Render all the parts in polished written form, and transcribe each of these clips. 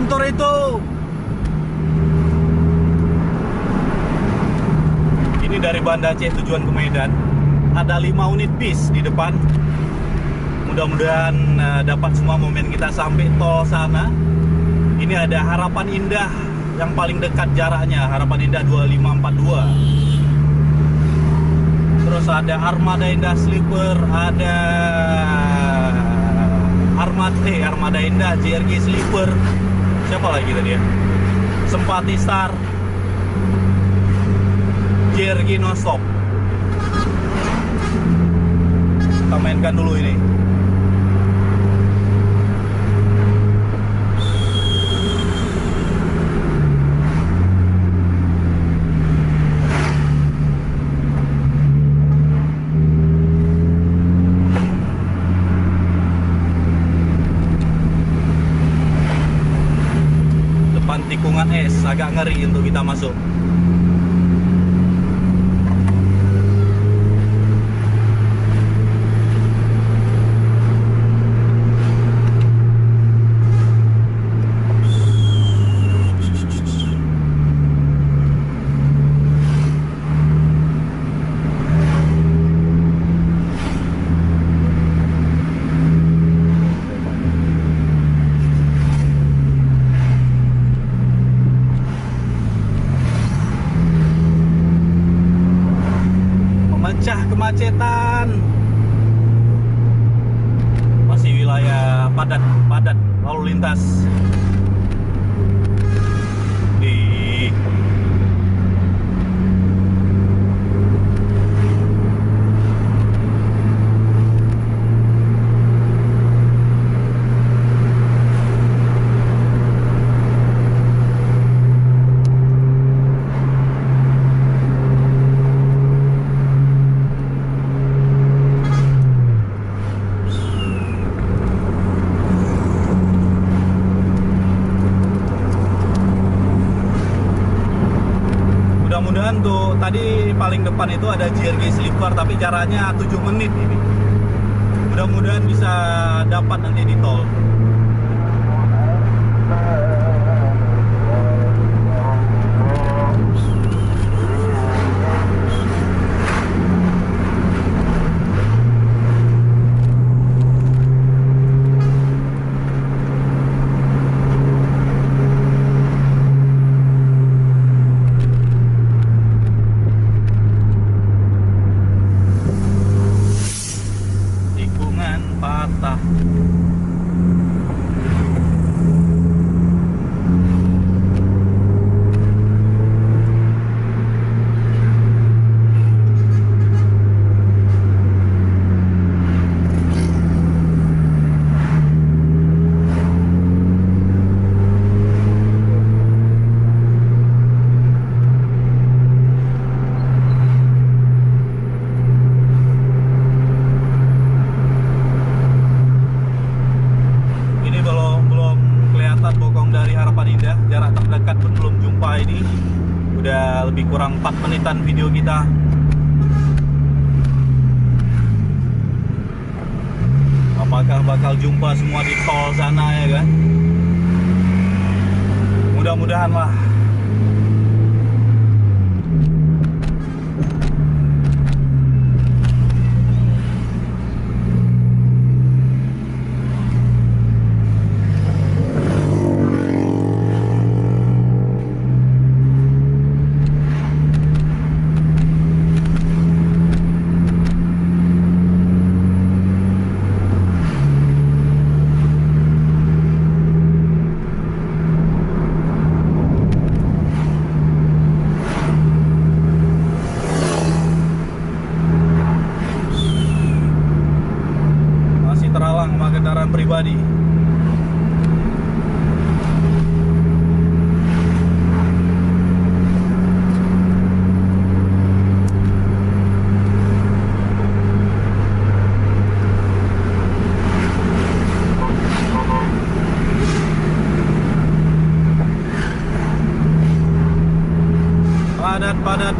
motor itu. Ini dari Banda Aceh tujuan ke Medan. Ada 5 unit bis di depan. Mudah-mudahan dapat semua momen kita sampai tol sana. Ini ada Harapan Indah yang paling dekat jaraknya, Harapan Indah 2542. Terus ada Armada Indah Sleeper, ada Armada Indah JRG Sleeper. Siapa lagi tadi ya? Sempati Star, JRG Nonstop. Kita mainkan dulu ini. Depan tikungan es, agak ngeri untuk kita masuk. Memecah kemacetan. Masih wilayah padat lalu lintas. Mudah-mudahan tuh tadi paling depan itu ada JRG Sleeper tapi jaraknya 7 menit ini. Mudah-mudahan bisa dapat nanti di tol. Patah. Jarak terdekat pun belum jumpa ini. Udah lebih kurang 4 menitan video kita. Apakah bakal jumpa semua di tol sana ya kan? Mudah-mudahan lah. Teralang sama kendaraan pribadi. Padat.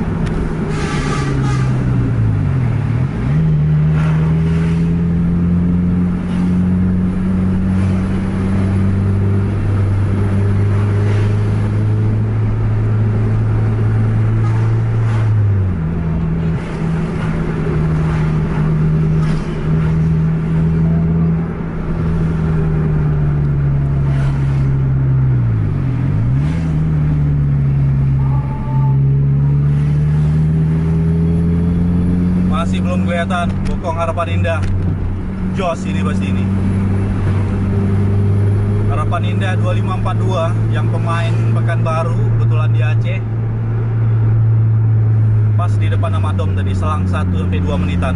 kelihatan Bokong Harapan Indah. Jos ini pasti ini. Harapan Indah 2542 yang pemain Pekanbaru, kebetulan di Aceh. Pas di depan Amadom tadi, selang 1-2 menitan.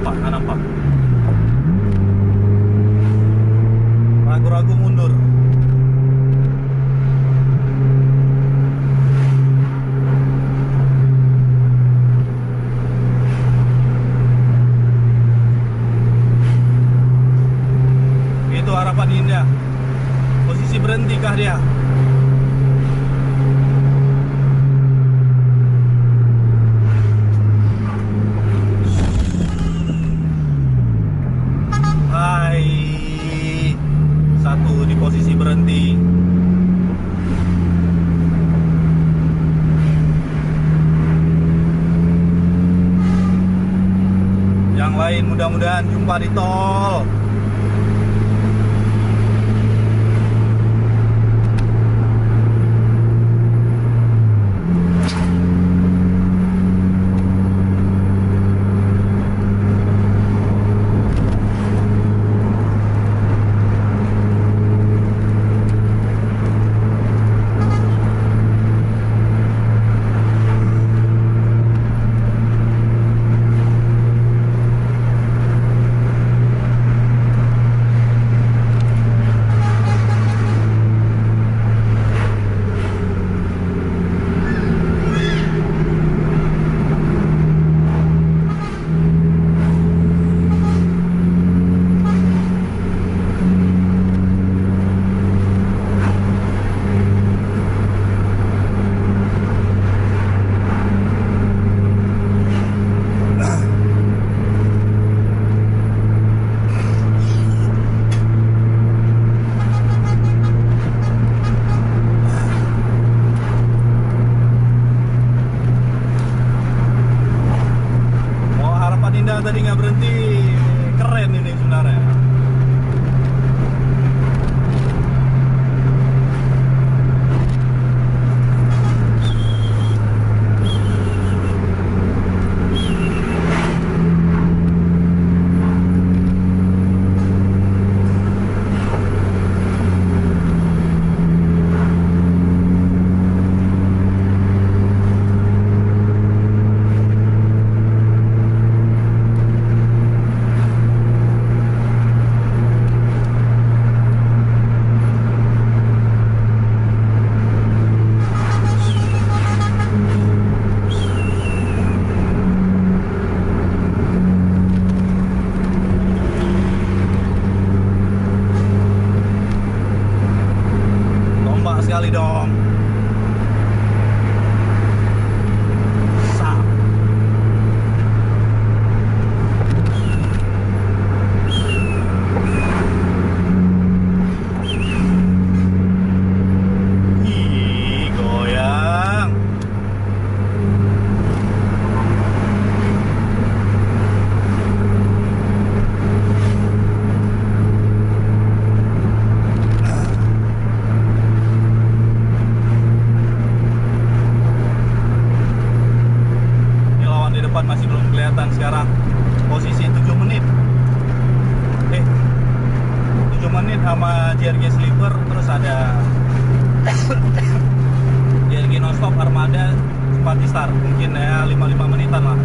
Nggak nampak. Ragu-ragu mundur. Itu Harapan Indah. Posisi berhenti kah dia? Satu di posisi berhenti. Yang lain mudah-mudahan jumpa di tol. Tadi nggak berhenti, keren ini sebenarnya. Sekali dong. Sap. Ih, goyang. JRG Sliver, terus ada JRG Nonstop Armada Spati Star, mungkin ya 5 menitan lah.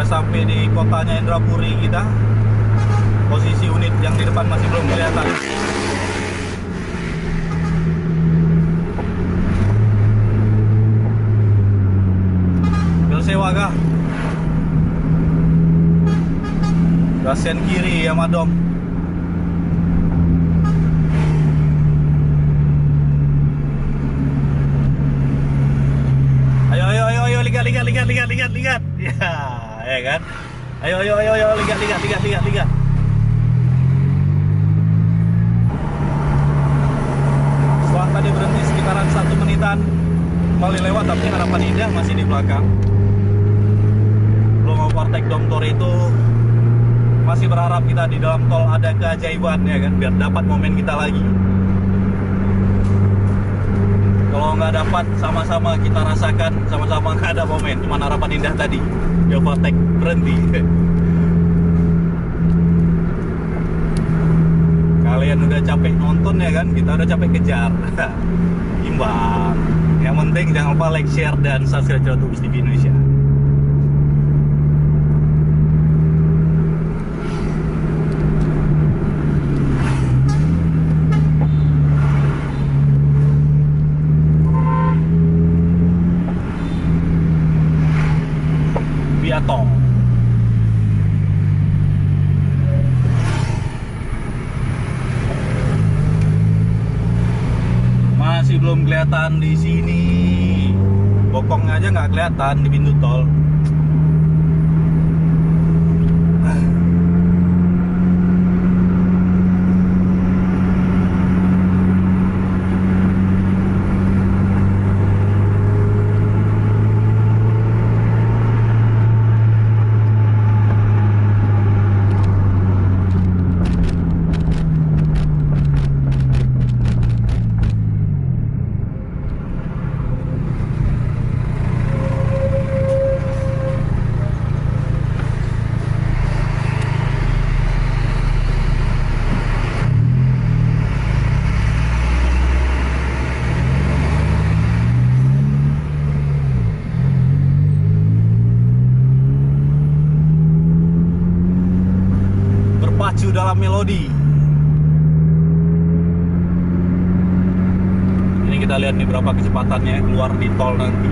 Sampai di kotanya Indrapuri kita, posisi unit yang di depan masih belum kelihatan. Bel sewa kah? Gasen kiri ya madom. Ayo lihat. Ya kan? Ayo, lihat. Setelah tadi berhenti sekitaran 1 menitan, kembali lewat, tapi Harapan Indah masih di belakang. Belum overtake Domtor itu, masih berharap kita di dalam tol ada keajaiban ya kan, biar dapat momen kita lagi. Kalau nggak dapat, sama-sama kita rasakan, sama-sama nggak ada momen. Cuma Harapan Indah tadi di overtake berhenti. Kalian udah capek nonton ya kan, kita udah capek kejar. Imbang. Yang penting jangan lupa like, share, dan subscribe channel Tubis TV Indonesia. Biato. Masih belum kelihatan di sini. Bokong aja nggak kelihatan di pintu tol. Berpacu dalam melodi. Ini kita lihat nih berapa kecepatannya keluar di tol nanti.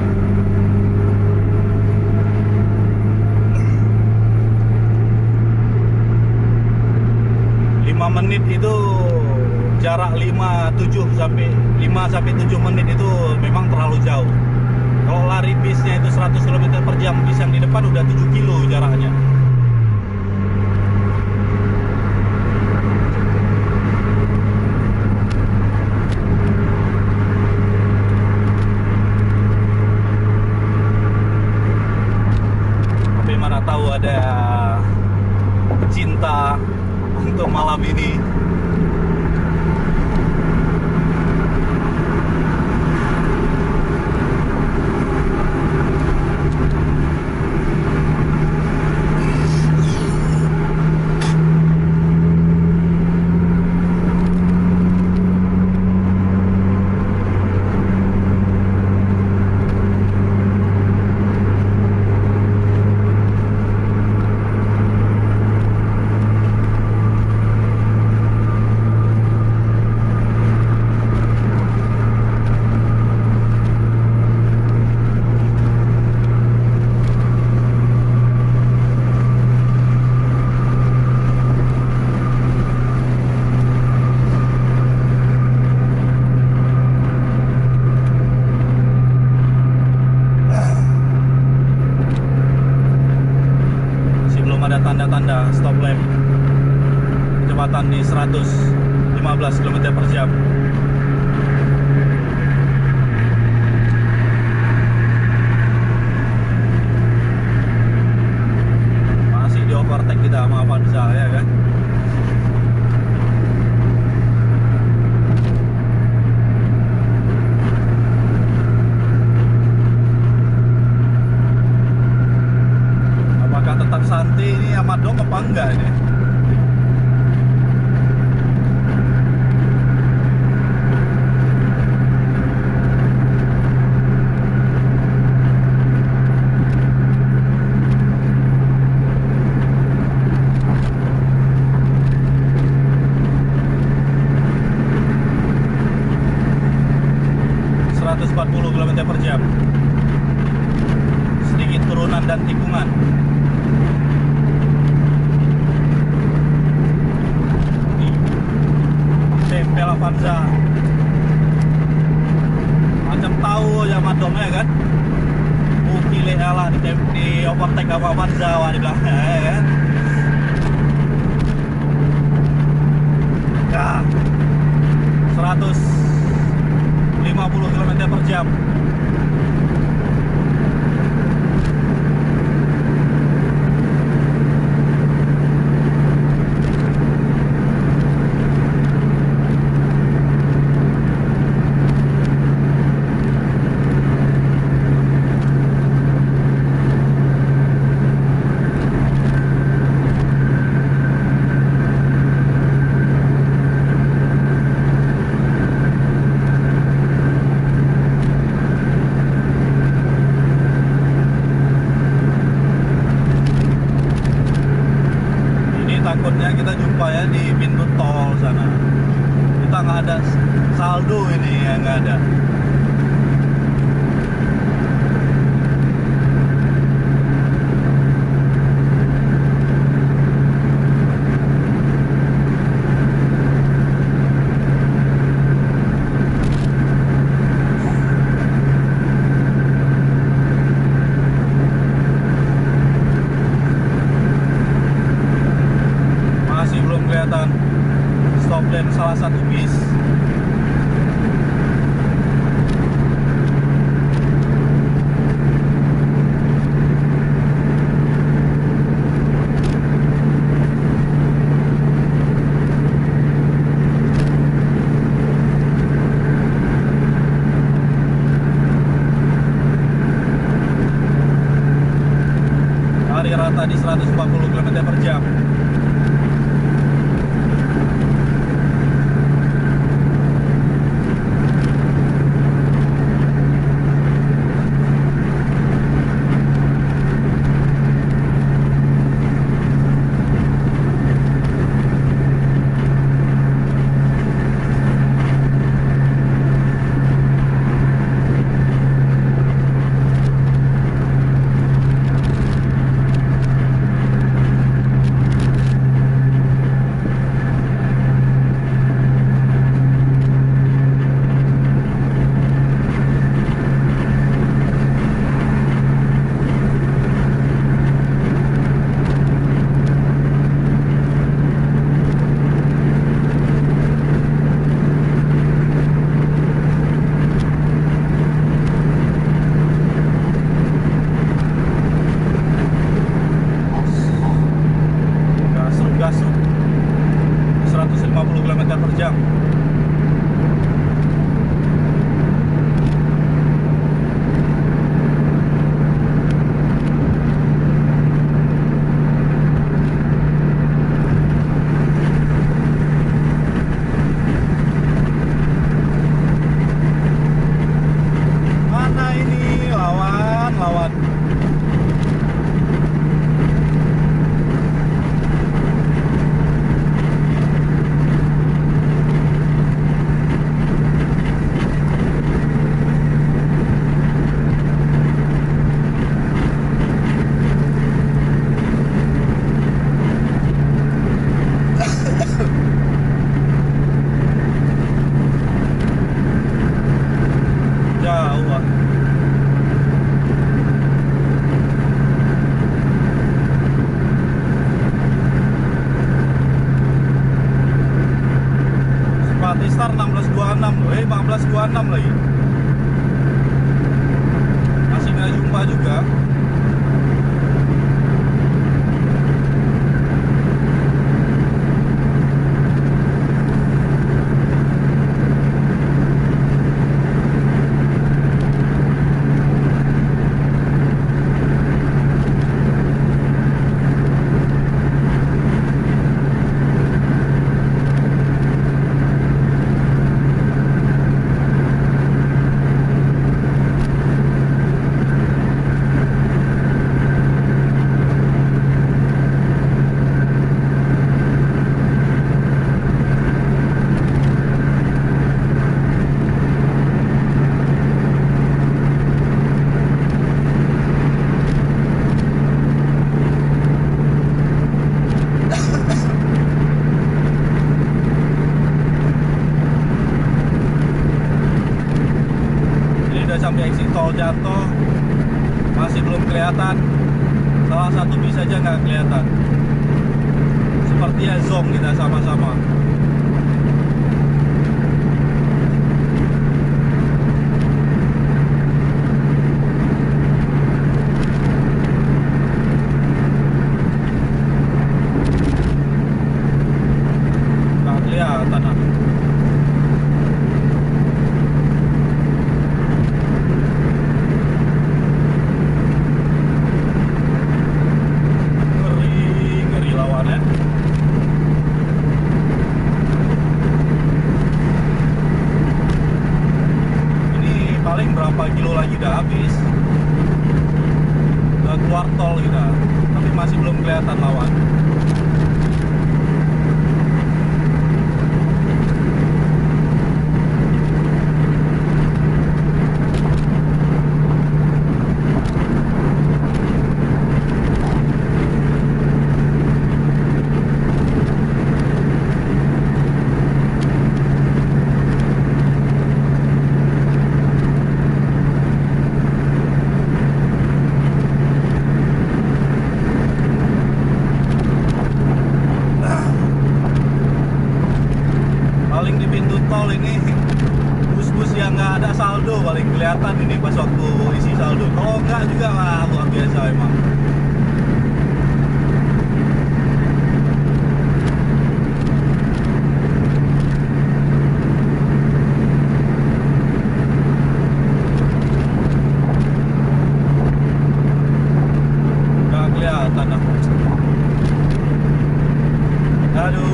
5 menit itu jarak 5 sampai 7 menit itu memang terlalu jauh. Kalau lari bisnya itu 100 km per jam, bis yang di depan udah 7 kilo jaraknya. Tapi mana tahu ada cinta untuk malam ini. lap. Kecepatan di 115 km/jam. Masih di overtake kita sama Avanza ya kan. Apakah tetap santai ini amat dong apa enggak ini? km/jam. Sedikit turunan dan tikungan. Tempel Avanza. Macam tahu aja madomnya kan. Gile lah di overtake sama Avanza wah di belakang ya kan. Nah, 150 km/jam. Takutnya kita jumpa ya di pintu tol sana. Kita nggak ada saldo ini ya, nggak ada. Kelihatan stop dan salah satu bis. Hari rata di 140 km/jam. Gasuk 150 km/jam. Mana ini lawan. 15.26 lagi. Masih nggak jumpa juga. Sampai exit tol Jatuh masih belum kelihatan. Salah satu bis aja nggak kelihatan. Sepertinya zong kita sama-sama. Nggak kelihatan. Berapa kilo lagi udah habis, udah keluar tol kita, tapi masih belum kelihatan lawan. Paling di pintu tol ini bus-bus yang nggak ada saldo paling kelihatan ini pas waktu isi saldo. Kalau nggak juga lah luar biasa emang. Nggak kelihatan lah. Aduh.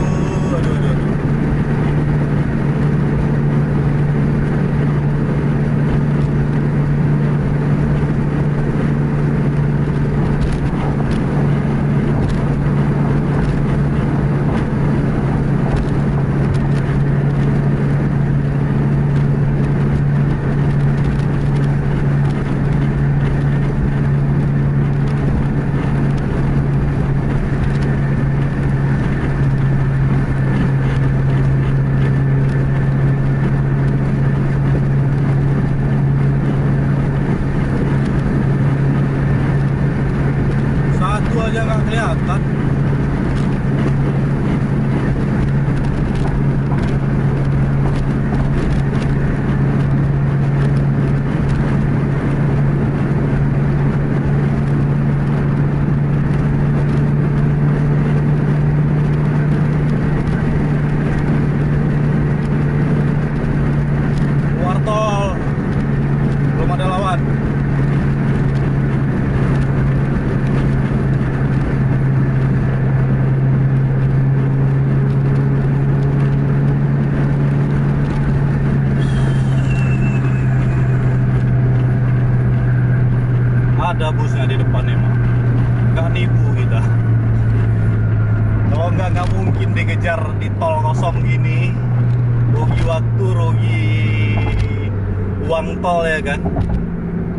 Aja nggak kelihatan. Keluar tol belum ada lawan. Ada busnya di depan emang, nggak nipu kita. Kalau nggak mungkin dikejar di tol kosong gini, rugi waktu, rugi uang tol ya kan.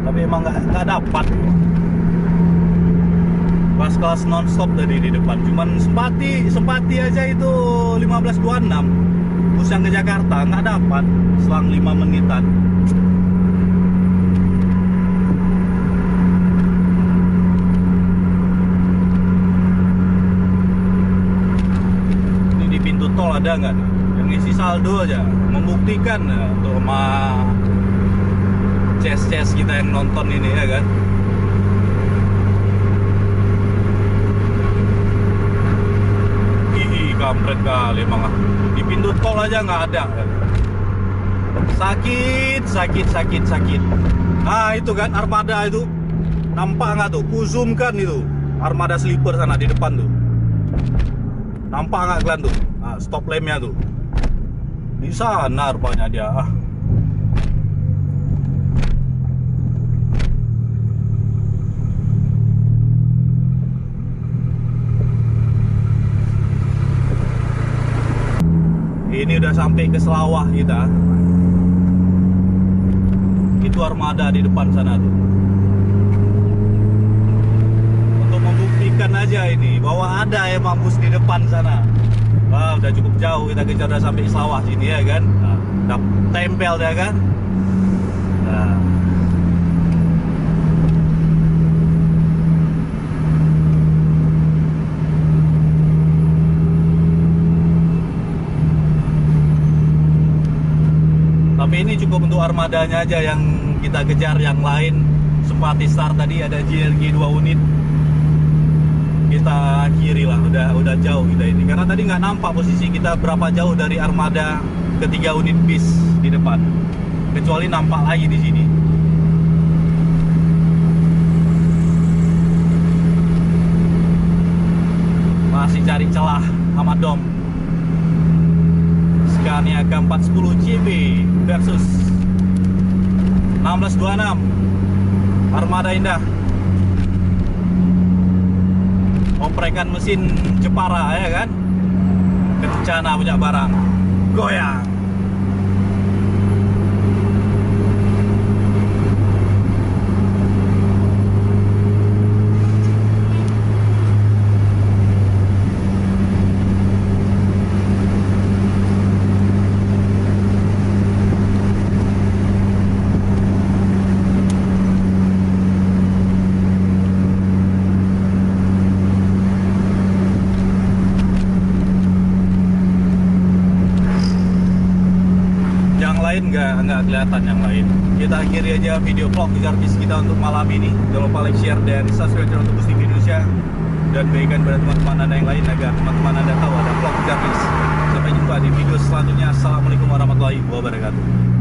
Tapi emang nggak dapat. Pas kelas nonstop tadi di depan, cuman sempati aja itu 15.26 bus yang ke Jakarta nggak dapat, selang 5 menitan. Tol ada nggak nih yang ngisi isi saldo aja, membuktikan untuk sama CS kita yang nonton ini ya kan. Kampret kali emang, di pintu tol aja nggak ada. Sakit. Nah itu kan armada itu, nampak nggak tuh? Ku zoom kan itu armada sleeper sana di depan tuh, nampak nggak kalian tuh? Nah, stop lampnya tuh di sana rupanya dia. Ini udah sampai ke Selawah kita. Itu armada di depan sana tuh. Untuk membuktikan aja ini bahwa ada emang bus di depan sana. Wah, udah cukup jauh kita kejar, udah sampai Selawah sini ya kan. Nah, udah tempel ya kan. Nah. Tapi ini cukup untuk armadanya aja yang kita kejar. Yang lain sempat start tadi ada JRG 2 unit. Kita akhiri lah, udah jauh kita ini. Karena tadi nggak nampak posisi kita berapa jauh dari armada ketiga unit bis di depan. Kecuali nampak lagi di sini. Masih cari celah sama Dom. Scania K410 CB versus 1626 armada indah. Oprekan mesin Jepara ya kan, kencana punya barang, goyang. Nggak kelihatan yang lain. Kita akhiri aja video vlog kejar bis kita untuk malam ini. Jangan lupa like, share, dan subscribe channel untuk Bus TV Indonesia, dan bagikan pada teman-teman Anda yang lain agar teman-teman Anda tahu ada vlog kejar bis. Sampai jumpa di video selanjutnya. Assalamualaikum warahmatullahi wabarakatuh.